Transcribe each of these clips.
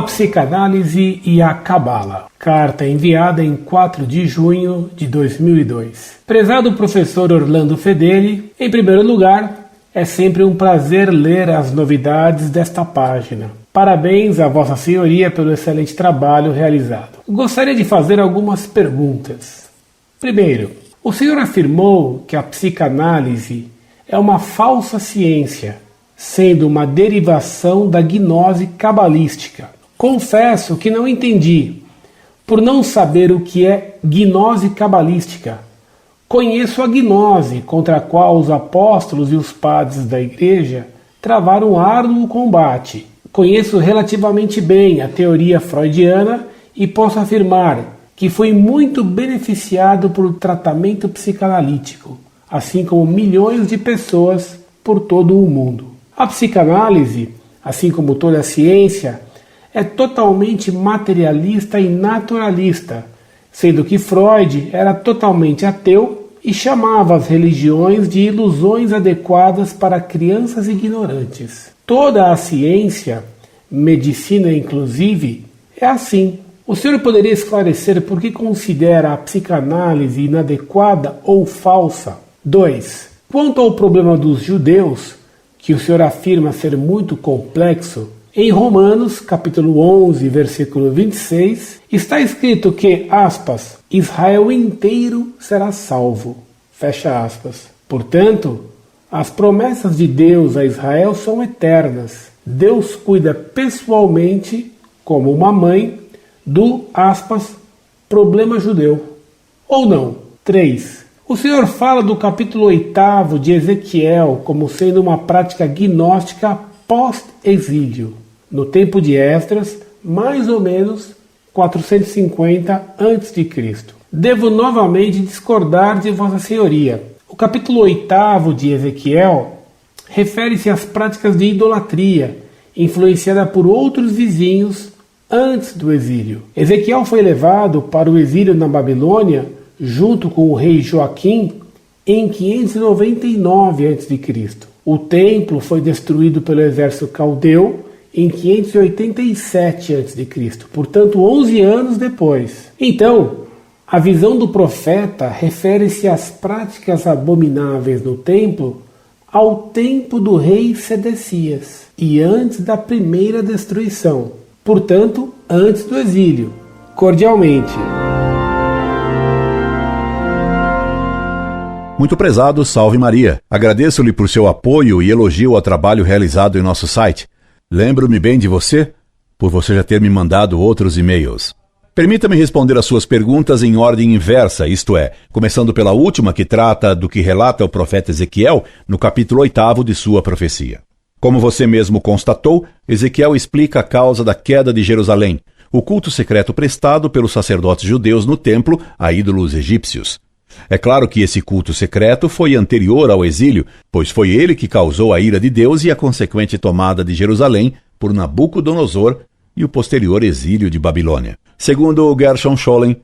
A psicanálise e a cabala. Carta enviada em 4 de junho de 2002. Prezado professor Orlando Fedeli, em primeiro lugar, é sempre um prazer ler as novidades desta página. Parabéns a Vossa Senhoria pelo excelente trabalho realizado. Gostaria de fazer algumas perguntas. Primeiro, o senhor afirmou que a psicanálise é uma falsa ciência, sendo uma derivação da gnose cabalística. Confesso que não entendi, por não saber o que é gnose cabalística. Conheço a gnose, contra a qual os apóstolos e os padres da igreja travaram árduo combate. Conheço relativamente bem a teoria freudiana e posso afirmar que fui muito beneficiado por tratamento psicanalítico, assim como milhões de pessoas por todo o mundo. A psicanálise, assim como toda a ciência, é totalmente materialista e naturalista, sendo que Freud era totalmente ateu e chamava as religiões de ilusões adequadas para crianças ignorantes. Toda a ciência, medicina inclusive, é assim. O senhor poderia esclarecer por que considera a psicanálise inadequada ou falsa? 2. Quanto ao problema dos judeus, que o senhor afirma ser muito complexo, em Romanos, capítulo 11, versículo 26, está escrito que, aspas, Israel inteiro será salvo, fecha aspas. Portanto, as promessas de Deus a Israel são eternas. Deus cuida pessoalmente, como uma mãe, do, aspas, problema judeu. Ou não? 3. O senhor fala do capítulo 8 de Ezequiel como sendo uma prática gnóstica pós-exílio, no tempo de Esdras, mais ou menos 450 a.C. Devo novamente discordar de Vossa Senhoria. O capítulo 8 de Ezequiel refere-se às práticas de idolatria, influenciada por outros vizinhos antes do exílio. Ezequiel foi levado para o exílio na Babilônia, junto com o rei Joaquim, em 599 a.C. O templo foi destruído pelo exército caldeu em 587 a.C., portanto 11 anos depois. Então, a visão do profeta refere-se às práticas abomináveis no templo ao tempo do rei Sedecias e antes da primeira destruição, portanto, antes do exílio. Cordialmente. Muito prezado, salve Maria. Agradeço-lhe por seu apoio e elogio ao trabalho realizado em nosso site. Lembro-me bem de você, por você já ter me mandado outros e-mails. Permita-me responder às suas perguntas em ordem inversa, isto é, começando pela última que trata do que relata o profeta Ezequiel no capítulo 8 de sua profecia. Como você mesmo constatou, Ezequiel explica a causa da queda de Jerusalém, o culto secreto prestado pelos sacerdotes judeus no templo a ídolos egípcios. É claro que esse culto secreto foi anterior ao exílio, pois foi ele que causou a ira de Deus e a consequente tomada de Jerusalém por Nabucodonosor e o posterior exílio de Babilônia. Segundo Gershom Scholem,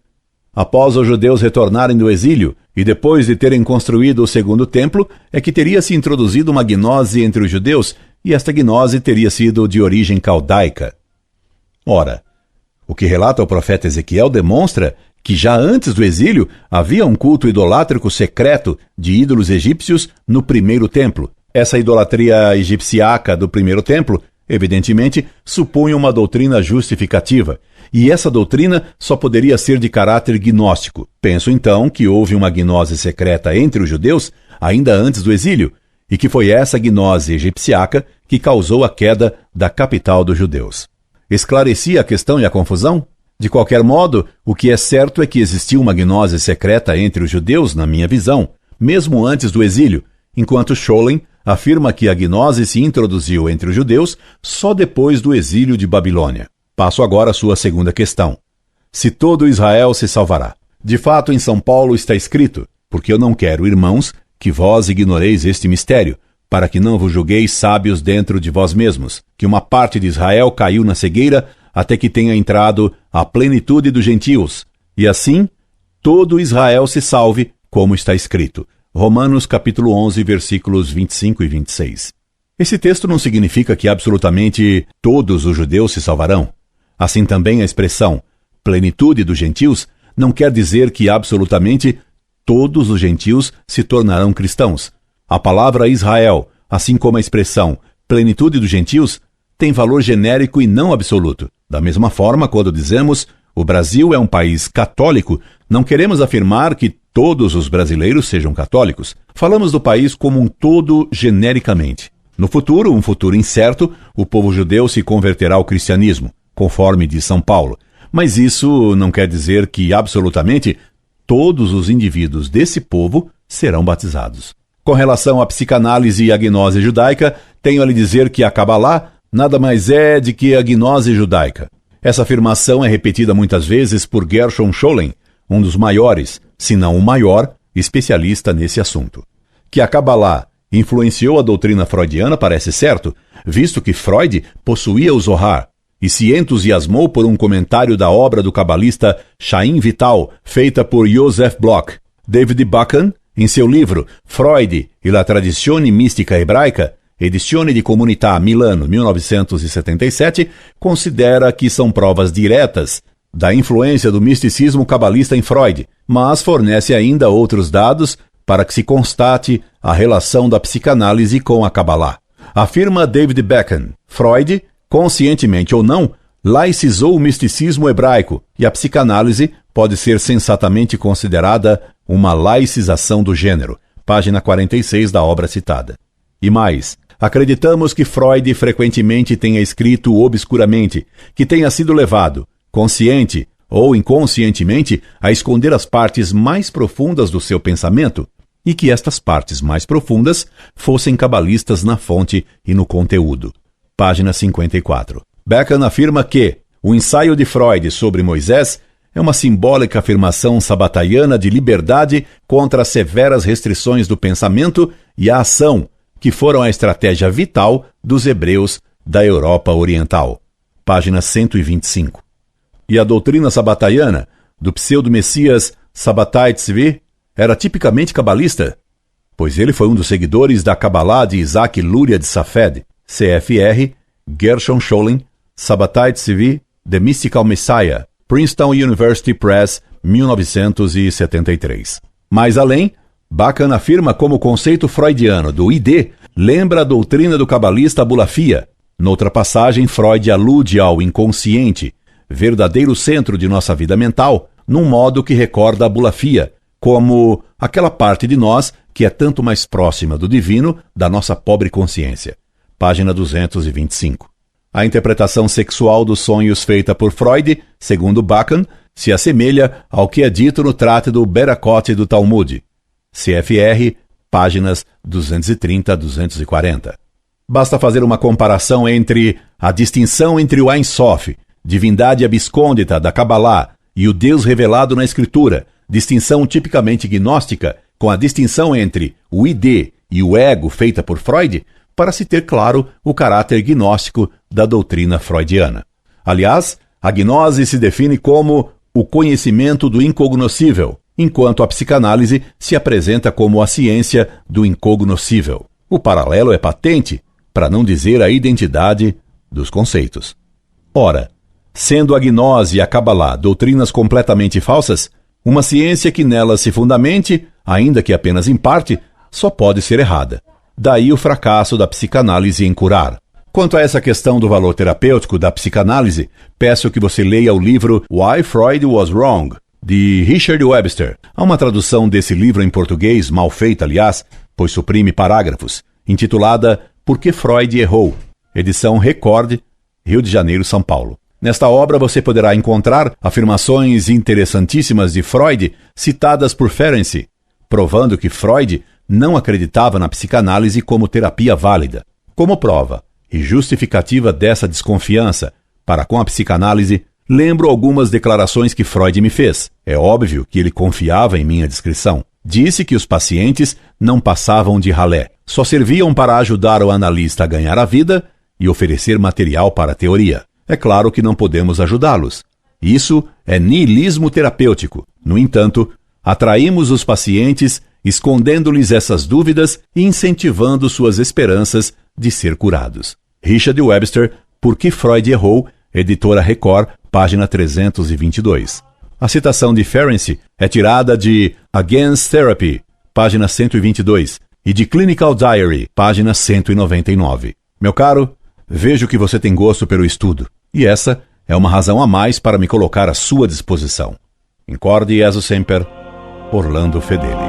após os judeus retornarem do exílio e depois de terem construído o segundo templo, é que teria se introduzido uma gnose entre os judeus e esta gnose teria sido de origem caldaica. Ora, o que relata o profeta Ezequiel demonstra que já antes do exílio havia um culto idolátrico secreto de ídolos egípcios no primeiro templo. Essa idolatria egipciaca do primeiro templo, evidentemente, supunha uma doutrina justificativa, e essa doutrina só poderia ser de caráter gnóstico. Penso então que houve uma gnose secreta entre os judeus ainda antes do exílio, e que foi essa gnose egipciaca que causou a queda da capital dos judeus. Esclareci a questão e a confusão? De qualquer modo, o que é certo é que existiu uma gnose secreta entre os judeus, na minha visão, mesmo antes do exílio, enquanto Scholem afirma que a gnose se introduziu entre os judeus só depois do exílio de Babilônia. Passo agora à sua segunda questão. Se todo Israel se salvará. De fato, em São Paulo está escrito, porque eu não quero, irmãos, que vós ignoreis este mistério, para que não vos julgueis sábios dentro de vós mesmos, que uma parte de Israel caiu na cegueira até que tenha entrado a plenitude dos gentios, e assim todo Israel se salve, como está escrito. Romanos capítulo 11, versículos 25 e 26. Esse texto não significa que absolutamente todos os judeus se salvarão. Assim também a expressão plenitude dos gentios não quer dizer que absolutamente todos os gentios se tornarão cristãos. A palavra Israel, assim como a expressão plenitude dos gentios, tem valor genérico e não absoluto. Da mesma forma, quando dizemos o Brasil é um país católico, não queremos afirmar que todos os brasileiros sejam católicos. Falamos do país como um todo genericamente. No futuro, um futuro incerto, o povo judeu se converterá ao cristianismo, conforme diz São Paulo. Mas isso não quer dizer que absolutamente todos os indivíduos desse povo serão batizados. Com relação à psicanálise e à gnose judaica, tenho a lhe dizer que a Cabalá nada mais é de que a gnose judaica. Essa afirmação é repetida muitas vezes por Gershom Scholem, um dos maiores, se não o maior, especialista nesse assunto. Que a Cabalá influenciou a doutrina freudiana parece certo, visto que Freud possuía o Zohar e se entusiasmou por um comentário da obra do cabalista Chaim Vital, feita por Joseph Bloch. David Buchan, em seu livro Freud e la tradizione mística hebraica, Edizione di Comunità, Milano, 1977, considera que são provas diretas da influência do misticismo cabalista em Freud, mas fornece ainda outros dados para que se constate a relação da psicanálise com a Cabalá. Afirma David Buchan, Freud, conscientemente ou não, laicizou o misticismo hebraico e a psicanálise pode ser sensatamente considerada uma laicização do gênero, página 46 da obra citada. E mais, acreditamos que Freud frequentemente tenha escrito obscuramente, que tenha sido levado, consciente ou inconscientemente, a esconder as partes mais profundas do seu pensamento, e que estas partes mais profundas fossem cabalistas na fonte e no conteúdo. Página 54. Buchan afirma que o ensaio de Freud sobre Moisés é uma simbólica afirmação sabataiana de liberdade contra as severas restrições do pensamento e a ação, que foram a estratégia vital dos hebreus da Europa Oriental. Página 125. E a doutrina sabataiana do pseudo-messias Sabbatai Tzvi era tipicamente cabalista, pois ele foi um dos seguidores da Cabalá de Isaac Luria de Safed, CFR, Gershom Scholem, Sabbatai Tzvi, The Mystical Messiah, Princeton University Press, 1973. Mais além, Buchan afirma como o conceito freudiano do ID lembra a doutrina do cabalista Abulafia. Noutra passagem, Freud alude ao inconsciente, verdadeiro centro de nossa vida mental, num modo que recorda Abulafia, como aquela parte de nós que é tanto mais próxima do divino da nossa pobre consciência. Página 225. A interpretação sexual dos sonhos feita por Freud, segundo Buchan, se assemelha ao que é dito no Trátedo Berakot do Talmud, CFR, páginas 230 a 240. Basta fazer uma comparação entre a distinção entre o Ein Sof, divindade abscôndita da Cabalá, e o Deus revelado na Escritura, distinção tipicamente gnóstica, com a distinção entre o ID e o ego feita por Freud, para se ter claro o caráter gnóstico da doutrina freudiana. Aliás, a gnose se define como o conhecimento do incognoscível, enquanto a psicanálise se apresenta como a ciência do incognoscível. O paralelo é patente, para não dizer a identidade dos conceitos. Ora, sendo a gnose e a Cabalá doutrinas completamente falsas, uma ciência que nelas se fundamente, ainda que apenas em parte, só pode ser errada. Daí o fracasso da psicanálise em curar. Quanto a essa questão do valor terapêutico da psicanálise, peço que você leia o livro Why Freud Was Wrong, de Richard Webster. Há uma tradução desse livro em português, mal feita, aliás, pois suprime parágrafos, intitulada Por que Freud Errou? Edição Record, Rio de Janeiro, São Paulo. Nesta obra você poderá encontrar afirmações interessantíssimas de Freud citadas por Ferenczi, provando que Freud não acreditava na psicanálise como terapia válida. Como prova e justificativa dessa desconfiança para com a psicanálise, lembro algumas declarações que Freud me fez. É óbvio que ele confiava em minha descrição. Disse que os pacientes não passavam de ralé, só serviam para ajudar o analista a ganhar a vida e oferecer material para a teoria. É claro que não podemos ajudá-los. Isso é niilismo terapêutico. No entanto, atraímos os pacientes escondendo-lhes essas dúvidas e incentivando suas esperanças de ser curados. Richard Webster, Por que Freud Errou, Editora Record, página 322. A citação de Ferenczi é tirada de Against Therapy, página 122, e de Clinical Diary, página 199. Meu caro, vejo que você tem gosto pelo estudo, e essa é uma razão a mais para me colocar à sua disposição. Incorde Jesus Semper, Orlando Fedeli.